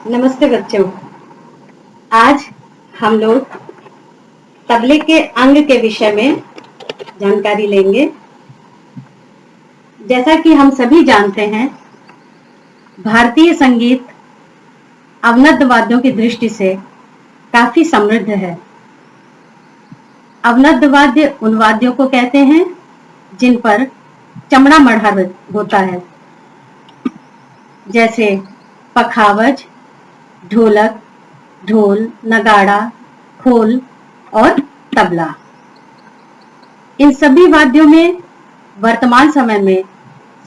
नमस्ते बच्चों। आज हम लोग तबले के अंग के विषय में जानकारी लेंगे। जैसा कि हम सभी जानते हैं, भारतीय संगीत अवनद वाद्यों की दृष्टि से काफी समृद्ध है। अवनद वाद्य उन वाद्यों को कहते हैं जिन पर चमड़ा मढ़ा होता है, जैसे पखावज, ढोलक, ढोल, नगाड़ा, खोल और तबला। इन सभी वाद्यों में वर्तमान समय में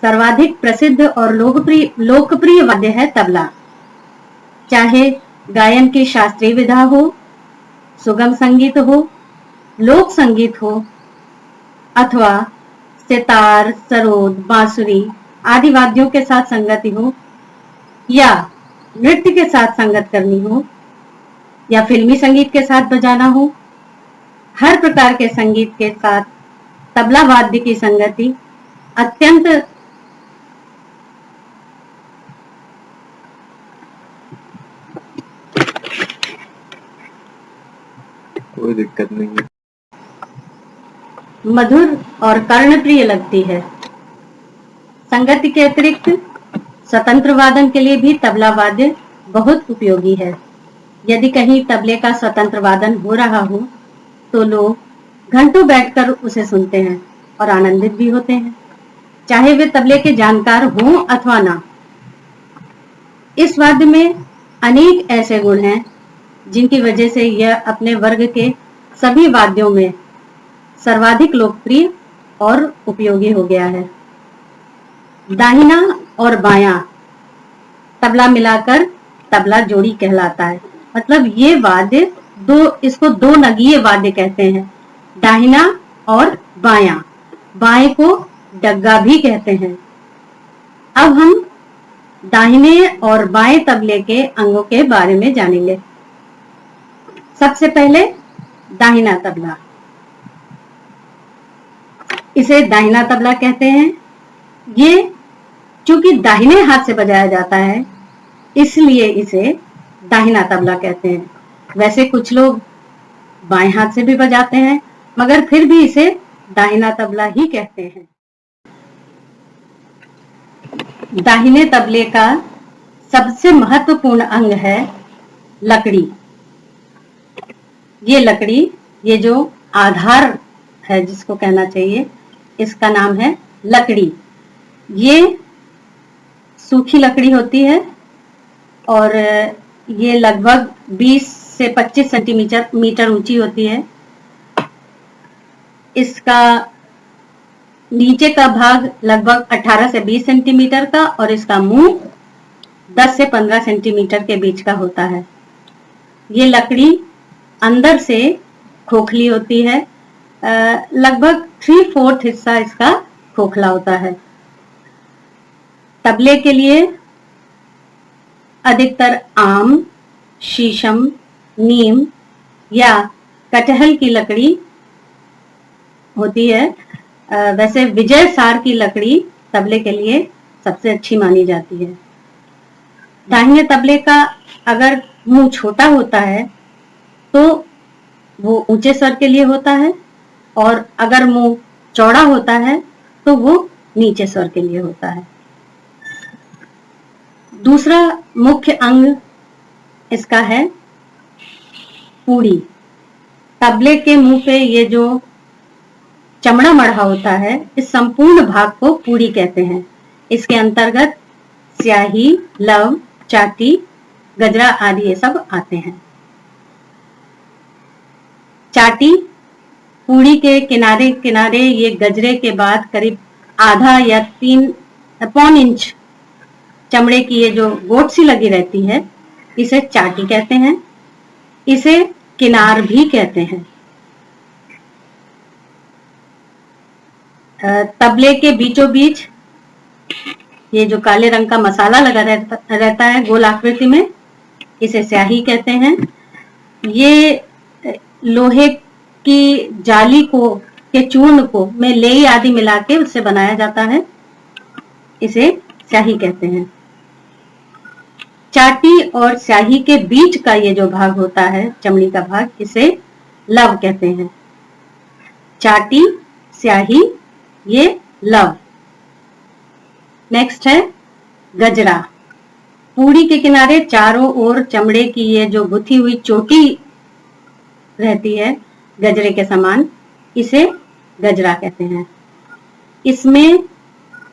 सर्वाधिक प्रसिद्ध और लोकप्रिय वाद्य है तबला। चाहे गायन की शास्त्रीय विधा हो, सुगम संगीत हो, लोक संगीत हो अथवा सितार, सरोद, बांसुरी आदि वाद्यों के साथ संगति हो, या नृत्य के साथ संगत करनी हो, या फिल्मी संगीत के साथ बजाना हो, हर प्रकार के संगीत के साथ तबला वाद्य की संगति अत्यंत कोई दिक्कत नहीं है, मधुर और कर्णप्रिय लगती है। संगति के अतिरिक्त स्वतंत्र वादन के लिए भी तबला वाद्य बहुत उपयोगी है। यदि कहीं तबले का स्वतंत्र वादन हो रहा हो तो लोग घंटों बैठकर उसे सुनते हैं और आनंदित भी होते हैं, चाहे वे तबले के जानकार हों अथवा ना। इस वाद्य में अनेक ऐसे गुण हैं जिनकी वजह से यह अपने वर्ग के सभी वाद्यों में सर्वाधिक लोकप्रिय और उपयोगी हो गया है। दाहिना और बायां तबला मिलाकर तबला जोड़ी कहलाता है। मतलब ये वाद्य इसको दो नगीय वाद्य कहते हैं, दाहिना और बायां। बाएं को डग्गा भी कहते हैं। अब हम दाहिने और बाएं तबले के अंगों के बारे में जानेंगे। सबसे पहले दाहिना तबला, इसे दाहिना तबला कहते हैं। ये चूंकि दाहिने हाथ से बजाया जाता है इसलिए इसे दाहिना तबला कहते हैं। वैसे कुछ लोग बाएं हाथ से भी बजाते हैं, मगर फिर भी इसे दाहिना तबला ही कहते हैं। दाहिने तबले का सबसे महत्वपूर्ण अंग है लकड़ी। ये लकड़ी, ये जो आधार है जिसको कहना चाहिए, इसका नाम है लकड़ी। ये सूखी लकड़ी होती है और ये लगभग 20 से 25 सेंटीमीटर ऊंची होती है। इसका नीचे का भाग लगभग 18 से 20 सेंटीमीटर का और इसका मुंह 10 से 15 सेंटीमीटर के बीच का होता है। ये लकड़ी अंदर से खोखली होती है, लगभग 3/4 हिस्सा इसका खोखला होता है। तबले के लिए अधिकतर आम, शीशम, नीम या कटहल की लकड़ी होती है। वैसे विजय सार की लकड़ी तबले के लिए सबसे अच्छी मानी जाती है। दाहिने तबले का अगर मुंह छोटा होता है तो वो ऊंचे स्वर के लिए होता है, और अगर मुंह चौड़ा होता है तो वो नीचे स्वर के लिए होता है। दूसरा मुख्य अंग इसका है पूड़ी। तबले के मुंह पे ये जो चमड़ा मढ़ा होता है, इस संपूर्ण भाग को पूड़ी कहते हैं। इसके अंतर्गत स्याही, लव, चाटी, गजरा आदि ये सब आते हैं। चाटी पूड़ी के किनारे किनारे ये गजरे के बाद करीब आधा या 3 इंच चमड़े की ये जो गोट सी लगी रहती है, इसे चाटी कहते हैं। इसे किनार भी कहते हैं। तबले के बीचों बीच ये जो काले रंग का मसाला लगा रहता है गोल आकृति में, इसे स्याही कहते हैं। ये लोहे की जाली के चूर्ण को में लेई आदि मिला के उससे बनाया जाता है, इसे स्याही कहते हैं। चाटी और स्याही के बीच का ये जो भाग होता है, चमड़ी का भाग, इसे लव कहते हैं। चाटी, स्याही, ये लव। नेक्स्ट है गजरा। पूड़ी के किनारे चारों ओर चमड़े की ये जो गुथी हुई चोटी रहती है गजरे के समान, इसे गजरा कहते हैं। इसमें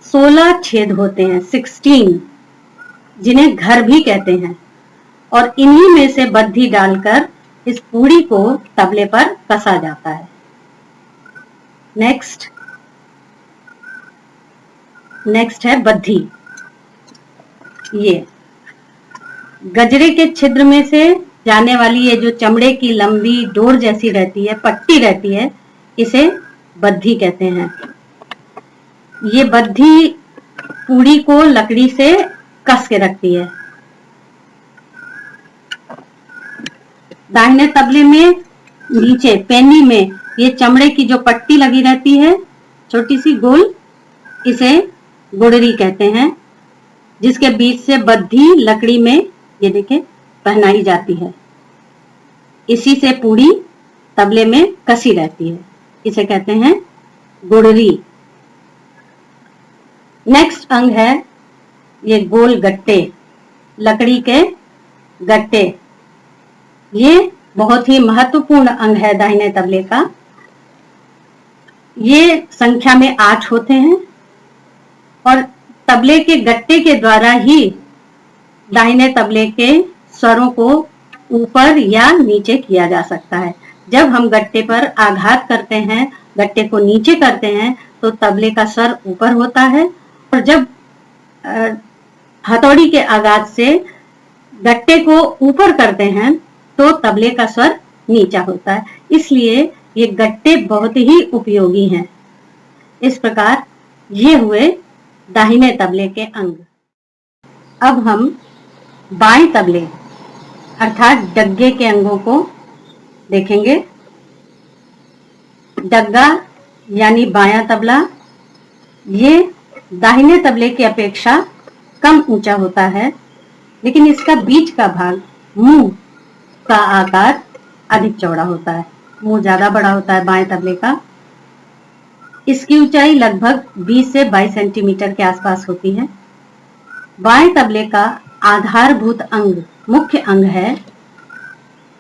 16 छेद होते हैं, 16, जिन्हें घर भी कहते हैं, और इन्हीं में से बद्धी डालकर इस पूड़ी को तबले पर कसा जाता है। नेक्स्ट है बद्धी। ये गजरे के छिद्र में से जाने वाली ये जो चमड़े की लंबी डोर जैसी रहती है, पट्टी रहती है, इसे बद्धी कहते हैं। ये बद्धी पूड़ी को लकड़ी से कस के रखती है। दाहिने तबले में नीचे पेनी में ये चमड़े की जो पट्टी लगी रहती है, छोटी सी गोल, इसे गुड़री कहते हैं, जिसके बीच से बद्धी लकड़ी में ये देखिए पहनाई जाती है। इसी से पूड़ी तबले में कसी रहती है, इसे कहते हैं गुड़री। नेक्स्ट अंग है ये गोल गट्टे, लकड़ी के गट्टे। ये बहुत ही महत्वपूर्ण अंग है दाहिने तबले का। ये संख्या में 8 होते हैं और तबले के गट्टे के द्वारा ही दाहिने तबले के स्वरों को ऊपर या नीचे किया जा सकता है। जब हम गट्टे पर आघात करते हैं, गट्टे को नीचे करते हैं, तो तबले का स्वर ऊपर होता है, और जब हथौड़ी के आघात से गट्टे को ऊपर करते हैं तो तबले का स्वर नीचा होता है। इसलिए ये गट्टे बहुत ही उपयोगी हैं। इस प्रकार ये हुए दाहिने तबले के अंग। अब हम बाएं तबले अर्थात डग्गे के अंगों को देखेंगे। डग्गा यानी बायां तबला, ये दाहिने तबले की अपेक्षा कम ऊंचा होता है, लेकिन इसका बीच का भाग, मुंह का आकार अधिक चौड़ा होता है। मुंह ज्यादा बड़ा होता है बाएं तबले का। इसकी ऊंचाई लगभग 20 से 22 सेंटीमीटर के आसपास होती है। बाएं तबले का आधारभूत अंग, मुख्य अंग है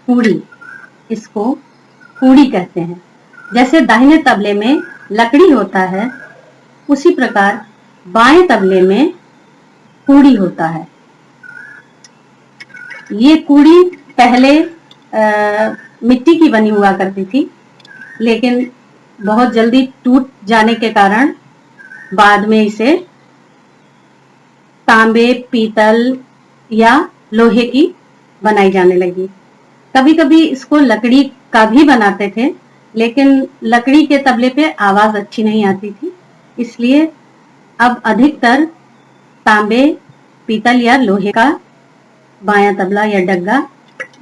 पूड़ी। इसको पूड़ी कहते हैं। जैसे दाहिने तबले में लकड़ी होता है, उसी प्रकार बाएं तबले में पूड़ी होता है। ये पूड़ी पहले मिट्टी की बनी हुआ करती थी, लेकिन बहुत जल्दी टूट जाने के कारण बाद में इसे तांबे, पीतल या लोहे की बनाई जाने लगी। कभी कभी इसको लकड़ी का भी बनाते थे, लेकिन लकड़ी के तबले पे आवाज अच्छी नहीं आती थी, इसलिए अब अधिकतर तांबे, पीतल या लोहे का बायां तबला या डग्गा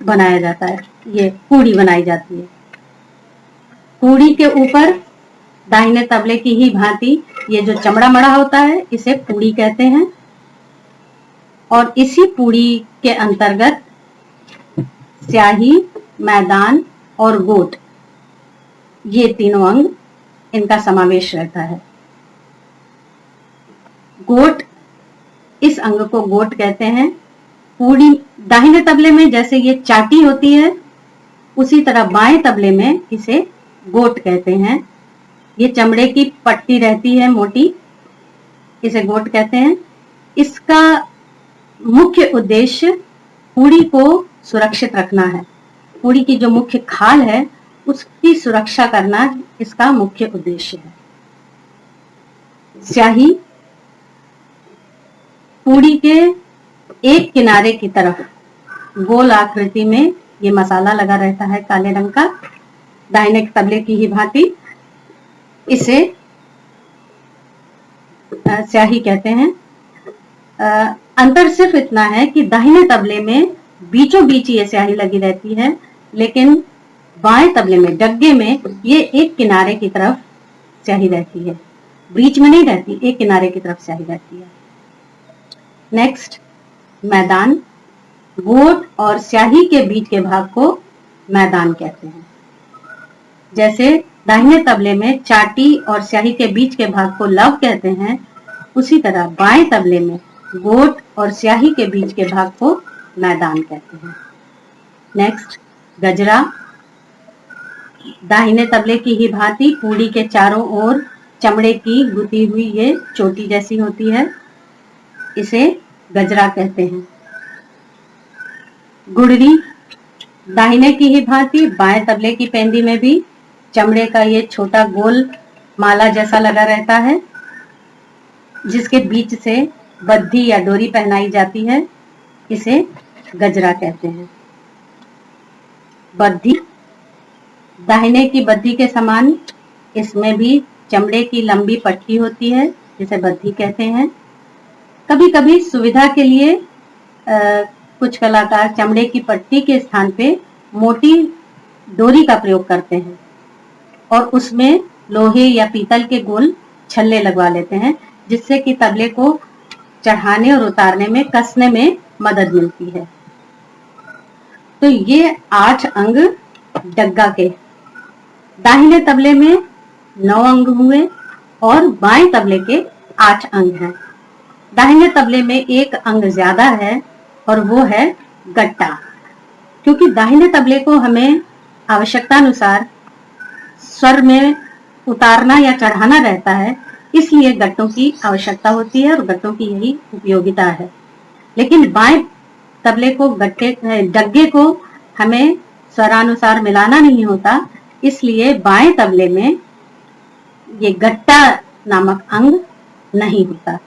बनाया जाता है। ये पूड़ी बनाई जाती है। पूड़ी के ऊपर दाहिने तबले की ही भांति ये जो चमड़ा मड़ा होता है, इसे पूड़ी कहते हैं, और इसी पूड़ी के अंतर्गत स्याही, मैदान और गोट, ये तीनों अंग, इनका समावेश रहता है। गोट, इस अंग को गोट कहते हैं। पूड़ी दाहिने तबले में जैसे ये चाटी होती है, उसी तरह बाएं तबले में इसे गोट कहते हैं। ये चमड़े की पट्टी रहती है मोटी, इसे गोट कहते हैं। इसका मुख्य उद्देश्य पूड़ी को सुरक्षित रखना है। पूड़ी की जो मुख्य खाल है, उसकी सुरक्षा करना इसका मुख्य उद्देश्य है। स्याही, पूड़ी के एक किनारे की तरफ गोल आकृति में ये मसाला लगा रहता है काले रंग का, दाहिने तबले की ही भांति। इसे स्याही कहते हैं। अंतर सिर्फ इतना है कि दाहिने तबले में बीचों बीच ये स्याही लगी रहती है, लेकिन बाएं तबले में, डग्गे में, ये एक किनारे की तरफ स्याही रहती है, बीच में नहीं रहती, एक किनारे की तरफ स्याही रहती है। नेक्स्ट, मैदान। गोट और स्याही के बीच के भाग को मैदान कहते हैं। जैसे दाहिने तबले में चाटी और स्याही के बीच के भाग को लव कहते हैं, उसी तरह बाएं तबले में गोट और स्याही के बीच के भाग को मैदान कहते हैं। नेक्स्ट, गजरा। दाहिने तबले की ही भांति पूड़ी के चारों ओर चमड़े की गुथी हुई ये चोटी जैसी होती है, इसे गजरा कहते हैं। गुड़री। दाहिने की ही भांति बाएं तबले की पेंदी में भी चमड़े का ये छोटा गोल माला जैसा लगा रहता है, जिसके बीच से बद्धी या डोरी पहनाई जाती है, इसे गजरा कहते हैं। बद्धी। दाहिने की बद्धी के समान इसमें भी चमड़े की लंबी पट्टी होती है, जिसे बद्धी कहते हैं। कभी कभी सुविधा के लिए कुछ कलाकार चमड़े की पट्टी के स्थान पे मोटी डोरी का प्रयोग करते हैं और उसमें लोहे या पीतल के गोल छल्ले लगवा लेते हैं, जिससे कि तबले को चढ़ाने और उतारने में, कसने में मदद मिलती है। तो ये 8 अंग डग्गा के। दाहिने तबले में 9 अंग हुए और बाएं तबले के 8 अंग हैं। दाहिने तबले में एक अंग ज्यादा है और वो है गट्टा। क्योंकि दाहिने तबले को हमें आवश्यकता अनुसार स्वर में उतारना या चढ़ाना रहता है, इसलिए गट्टों की आवश्यकता होती है और गट्टों की यही उपयोगिता है। लेकिन बाएं तबले को डग्गे को हमें स्वरानुसार मिलाना नहीं होता, इसलिए बाएं तबले में ये गट्टा नामक अंग नहीं होता।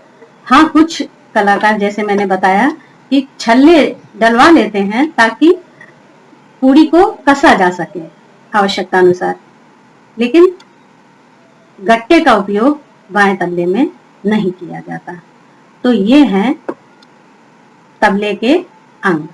हाँ, कुछ कलाकार जैसे मैंने बताया कि छल्ले डलवा लेते हैं ताकि पूड़ी को कसा जा सके आवश्यकता अनुसार, लेकिन गट्टे का उपयोग बाएं तबले में नहीं किया जाता। तो ये हैं तबले के अंग।